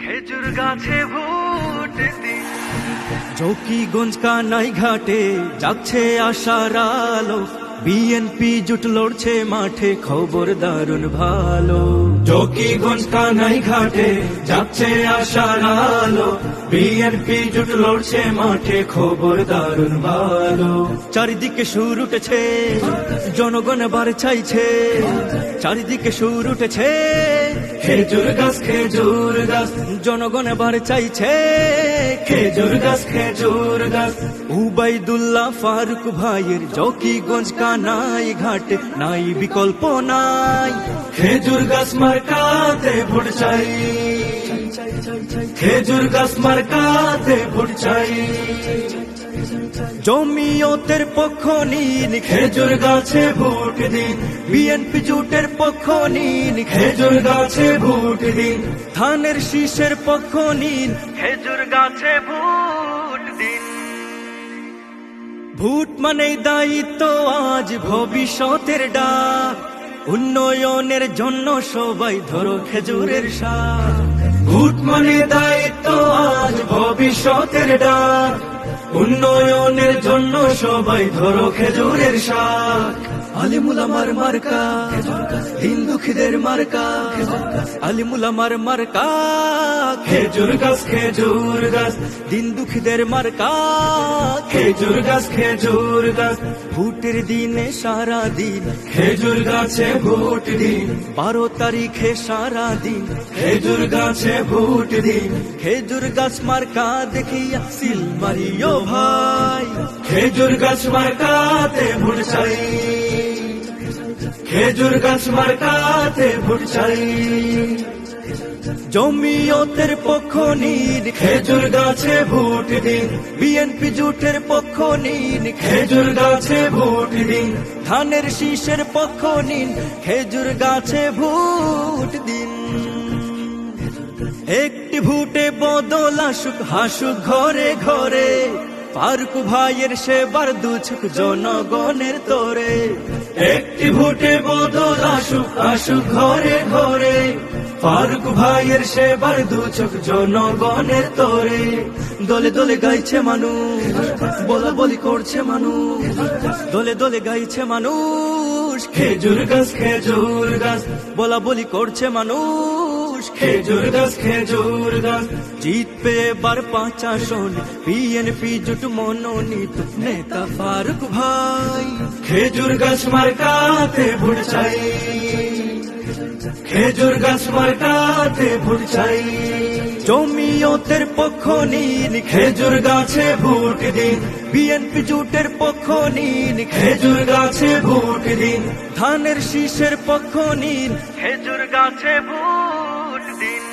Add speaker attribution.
Speaker 1: খেজুর গাছে ভোট দিন।
Speaker 2: জকিগঞ্জ কানাই ঘাটে যাচ্ছে আশার আলো, বিএনপি জুট লড়ছে মাঠে, খবর দারুণ ভালো। জকিগঞ্জ কানাই ঘাটে যাচ্ছে আশার আলো, বিএনপি জুট লড়ছে মাঠে, খবর দারুণ ভালো। চারিদিকে সুর উঠেছে, জনগণ বার চাইছে, চারিদিকে সুর উঠেছে, খেজুর গাছ খেজুর গাছ, জনগণ বার চাইছে, খেজুর গাছ খেজুর গাছ। উবাইদুল্লাহ ফারুক ভাইয়ের জকিগঞ্জ কানাই ঘাটে নাই বিকল্প নাই, খেজুর গাছ মার্কাতে ভোট চাই, খেজুর গাছ মার্কাতে ভোট চাই। জমিয়তের পক্ষ নিন, খেজুর গাছে ভোট দিন, বিএনপি জোটের পক্ষ নিন, খেজুর গাছে ভোট দিন, ধানের শীষের পক্ষ নিন,
Speaker 1: খেজুর গাছে ভোট দিন।
Speaker 2: ভোট মানেই দায়িত্ব, আজ ভবিষ্যতের ডাক, উন্নয়নের জন্য সবাই ধরো খেজুরের শাক। ভোট মানে দায়িত্ব, আজ ভবিষ্যতের ডাক, উন্নয়নের জন্য সবাই ধরো খেজুরের শাক। আলিমুল আমার মার্কা, দিন দুঃখীদের মার্কা, আলিমুল আমার মার্কা, খেজুর গাছ খেজুর গাছ, দিন দুঃখীদের মার্কা, খেজুর গাছ খেজুর গাছ। ভোটের দিনে সারা দিন খেজুর গাছে ভোট দিন, 12 তারিখে সারা দিন খেজুর গাছে ভোট দিন, খেজুর গাছ মার্কা দেখিয়া সিল মারিও ভাই, খেজুর গাছ মার্কাতে ভোট চাই, খেজুর গাছ মার্কাতে ভোট চাই। জমিয়তের পক্ষ নিন, খেজুর গাছে ভোট দিন, বিএনপি জোটের পক্ষ নিন, খেজুর গাছে ভোট দিন, ধানের শীষের পক্ষ নিন, খেজুর গাছে ভোট দিন। একটি ভোটে বদল আসুক, হাসুক ঘরে ঘরে, ফারুক ভাইয়ের সেবার দুচুক জনগণের তোরে। একটি ভোটে বদল আসুক, আসুক ঘরে ঘরে, ফারুক ভাইয়ের সেবার দুচুক জনগণের তোরে। দলে দলে গাইছে মানুষ, বলা বলি করছে মানুষ, দলে দলে গাইছে মানুষ, খেজুর গাছ খেজুর গাছ, বলা বলি করছে মানুষ, খেজুর গাছ খেজুর গাছ। জিতবে এবার 5 আসন, বিএনপি জোট মনোনীত নেতা ফারুক ভাই, খেজুর গাছ মার্কাতে ভোট চাই, খেজুর গাছ মার্কাতে ভোট চাই। জমিয়তের পক্ষ নিন, খেজুর গাছে ভোট দিন, বিএনপি জোটের পক্ষ নিন, খেজুর গাছে ভোট দিন, ধানের শীষের পক্ষ নিন,
Speaker 1: খেজুর গাছে ভোট দিন।